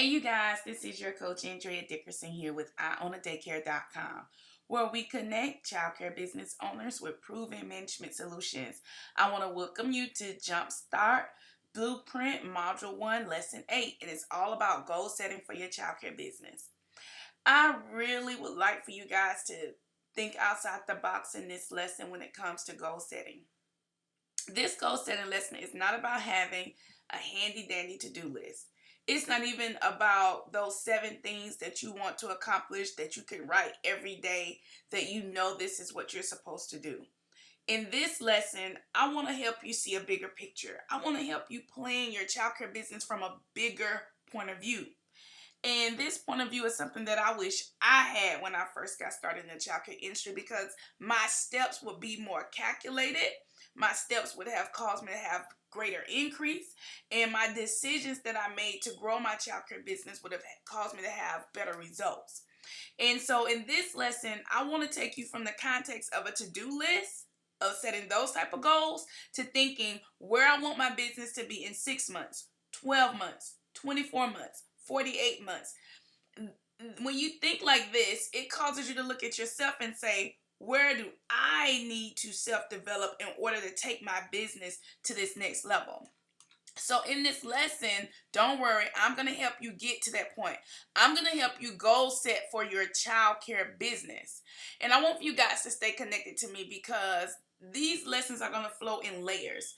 Hey, you guys, this is your coach Andrea Dickerson here with IOwnADaycare.com, where we connect childcare business owners with proven management solutions. I want to welcome you to Jumpstart Blueprint Module 1, Lesson 8, and it's all about goal setting for your childcare business. I really would like for you guys to think outside the box in this lesson when it comes to goal setting. This goal setting lesson is not about having a handy dandy to-do list. It's not even about those 7 things that you want to accomplish that you can write every day that you know this is what you're supposed to do. In this lesson, I want to help you see a bigger picture. I want to help you plan your childcare business from a bigger point of view. And this point of view is something that I wish I had when I first got started in the childcare industry, because my steps would be more calculated. My steps would have caused me to have greater increase, and my decisions that I made to grow my childcare business would have caused me to have better results. And so in this lesson, I want to take you from the context of a to-do list of setting those type of goals to thinking where I want my business to be in 6 months, 12 months, 24 months, 48 months. When you think like this, it causes you to look at yourself and say, where do I need to self-develop in order to take my business to this next level? So in this lesson, don't worry, I'm going to help you get to that point. I'm going to help you goal set for your childcare business. And I want you guys to stay connected to me, because these lessons are going to flow in layers.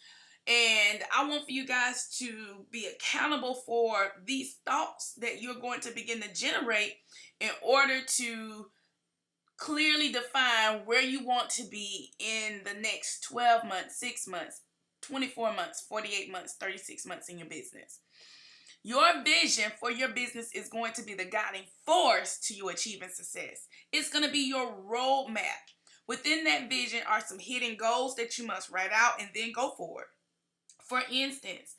And I want for you guys to be accountable for these thoughts that you're going to begin to generate in order to clearly define where you want to be in the next 12 months, 6 months, 24 months, 48 months, 36 months in your business. Your vision for your business is going to be the guiding force to you achieving success. It's going to be your roadmap. Within that vision are some hidden goals that you must write out and then go forward. For instance,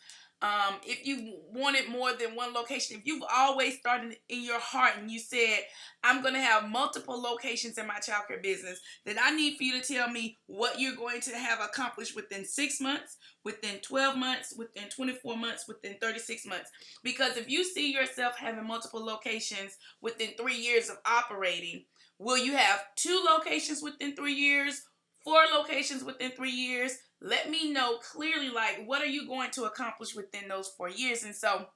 if you wanted more than one location, if you've always started in your heart and you said, I'm going to have multiple locations in my childcare business, then I need for you to tell me what you're going to have accomplished within 6 months, within 12 months, within 24 months, within 36 months. Because if you see yourself having multiple locations within 3 years of operating, will you have 2 locations within 3 years, 4 locations within 3 years? Let me know clearly, like, what are you going to accomplish within those 4 years? And so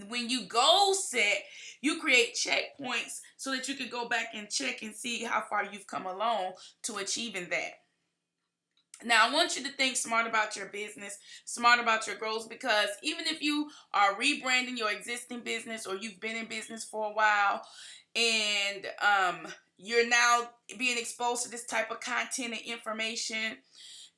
when you goal set, you create checkpoints so that you can go back and check and see how far you've come along to achieving that. Now, I want you to think smart about your business, smart about your goals, because even if you are rebranding your existing business or you've been in business for a while and you're now being exposed to this type of content and information,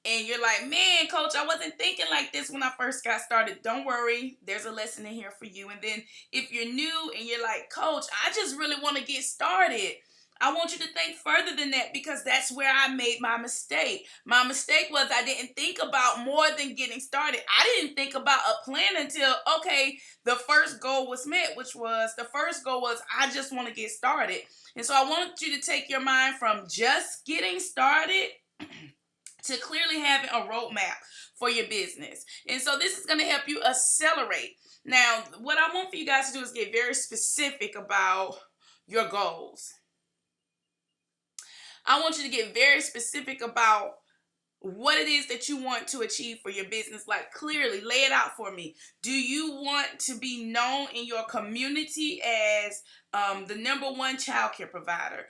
and you're like, man, coach, I wasn't thinking like this when I first got started. Don't worry, there's a lesson in here for you. And then if you're new and you're like, coach, I just really want to get started, I want you to think further than that, because that's where I made my mistake. My mistake was I didn't think about more than getting started. I didn't think about a plan until, okay, the first goal was met, the first goal was I just want to get started. And so I want you to take your mind from just getting started to clearly having a roadmap for your business. And so this is going to help you accelerate. Now, what I want for you guys to do is get very specific about your goals. I want you to get very specific about what it is that you want to achieve for your business. Like, clearly lay it out for me. Do you want to be known in your community as the #1 childcare provider?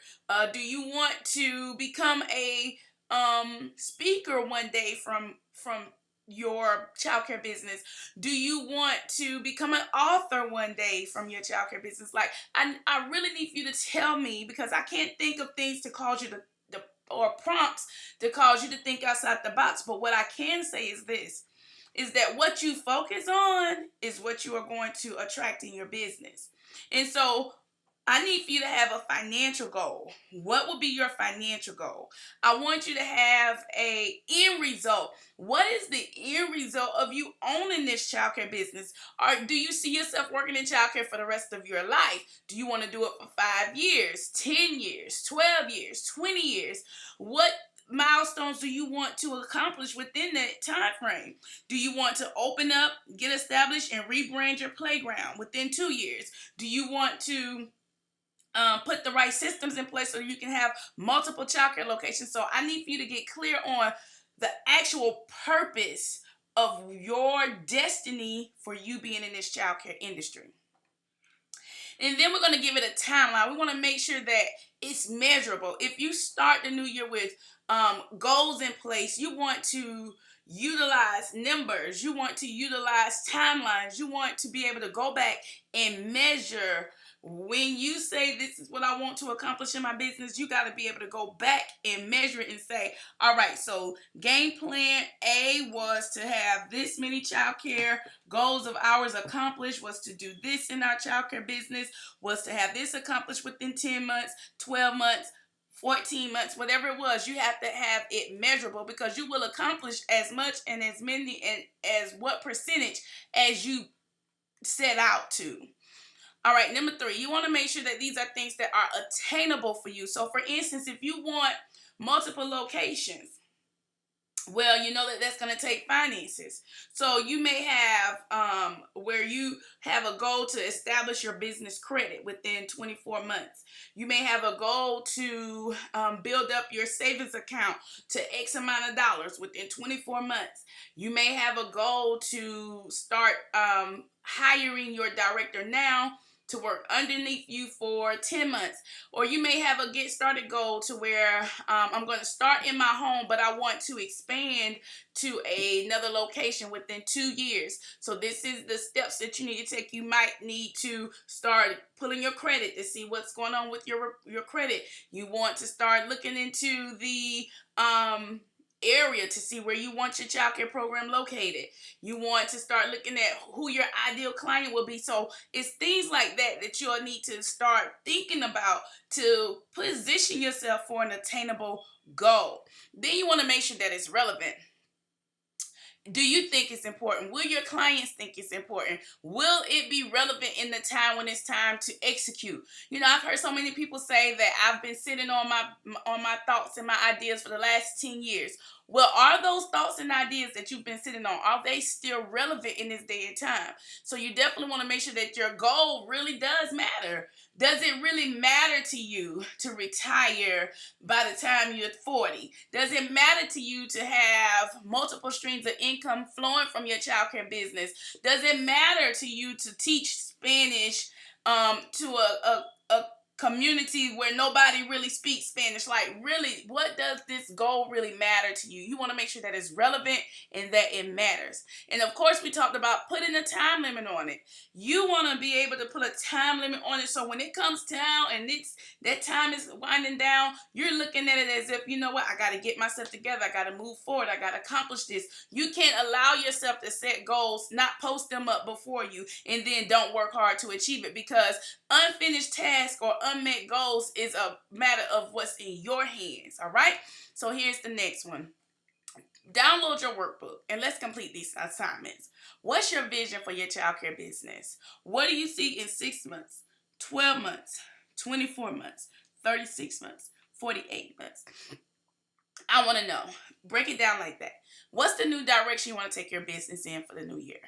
Do you want to become a speaker one day from your childcare business? Do you want to become an author one day from your childcare business? Like, I really need you to tell me, because I can't think of things to cause you to or prompts to cause you to think outside the box. But what I can say is this, is that what you focus on is what you are going to attract in your business. And so I need for you to have a financial goal. What will be your financial goal? I want you to have a end result. What is the end result of you owning this childcare business? Or do you see yourself working in childcare for the rest of your life? Do you want to do it for 5 years, 10 years, 12 years, 20 years? What milestones do you want to accomplish within that time frame? Do you want to open up, get established, and rebrand your playground within 2 years? Do you want to put the right systems in place so you can have multiple childcare locations? So I need for you to get clear on the actual purpose of your destiny for you being in this childcare industry. And then we're going to give it a timeline. We want to make sure that it's measurable. If you start the new year with goals in place, you want to utilize numbers, you want to utilize timelines, you want to be able to go back and measure. When you say this is what I want to accomplish in my business, you got to be able to go back and measure it and say, all right, so game plan A was to have this many childcare goals of ours accomplished, was to do this in our childcare business, was to have this accomplished within 10 months, 12 months, 14 months, whatever it was. You have to have it measurable, because you will accomplish as much and as many and as what percentage as you set out to. All right, number 3, you want to make sure that these are things that are attainable for you. So, for instance, if you want multiple locations, well, you know that that's going to take finances. So you may have where you have a goal to establish your business credit within 24 months. You may have a goal to build up your savings account to X amount of dollars within 24 months. You may have a goal to start hiring your director now to work underneath you for 10 months. Or you may have a get started goal to where I'm going to start in my home, but I want to expand to another location within 2 years. So this is the steps that you need to take. You might need to start pulling your credit to see what's going on with your credit. You want to start looking into the area to see where you want your childcare program located. You want to start looking at who your ideal client will be. So it's things like that that you'll need to start thinking about to position yourself for an attainable goal. Then you want to make sure that it's relevant. Do you think it's important? Will your clients think it's important? Will it be relevant in the time when it's time to execute? You know, I've heard so many people say that I've been sitting on my thoughts and my ideas for the last 10 years. Well, are those thoughts and ideas that you've been sitting on, are they still relevant in this day and time? So you definitely want to make sure that your goal really does matter. Does it really matter to you to retire by the time you're 40? Does it matter to you to have multiple streams of income flowing from your childcare business? Does it matter to you to teach Spanish to a community where nobody really speaks Spanish? Like, really, what does this goal really matter to you? You want to make sure that it's relevant and that it matters. And of course, we talked about putting a time limit on it. You want to be able to put a time limit on it, so when it comes down and that time is winding down, you're looking at it as if, you know what, I got to get myself together. I got to move forward. I got to accomplish this. You can't allow yourself to set goals, not post them up before you, and then don't work hard to achieve it, because unfinished tasks or unmet goals is a matter of what's in your hands. All right. So here's the next one. Download your workbook and let's complete these assignments. What's your vision for your childcare business? What do you see in 6 months, 12 months, 24 months, 36 months, 48 months? I want to know. Break it down like that. What's the new direction you want to take your business in for the new year?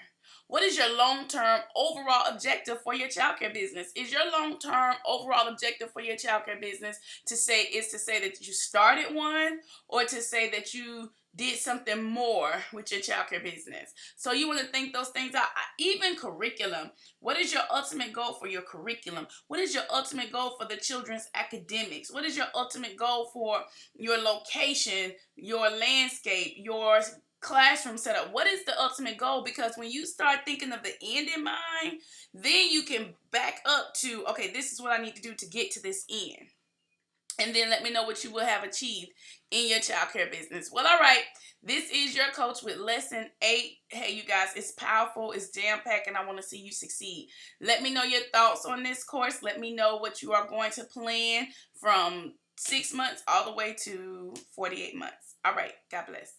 What is your long-term overall objective for your childcare business? Is your long-term overall objective for your childcare business to say that you started one, or to say that you did something more with your childcare business? So you want to think those things out. Even curriculum. What is your ultimate goal for your curriculum? What is your ultimate goal for the children's academics? What is your ultimate goal for your location, your landscape, your classroom setup? What is the ultimate goal? Because when you start thinking of the end in mind, then you can back up to, okay, this is what I need to do to get to this end. And then let me know what you will have achieved in your childcare business. Well, all right. This is your coach with lesson 8. Hey, you guys, it's powerful. It's jam-packed, and I want to see you succeed. Let me know your thoughts on this course. Let me know what you are going to plan from 6 months all the way to 48 months. All right. God bless.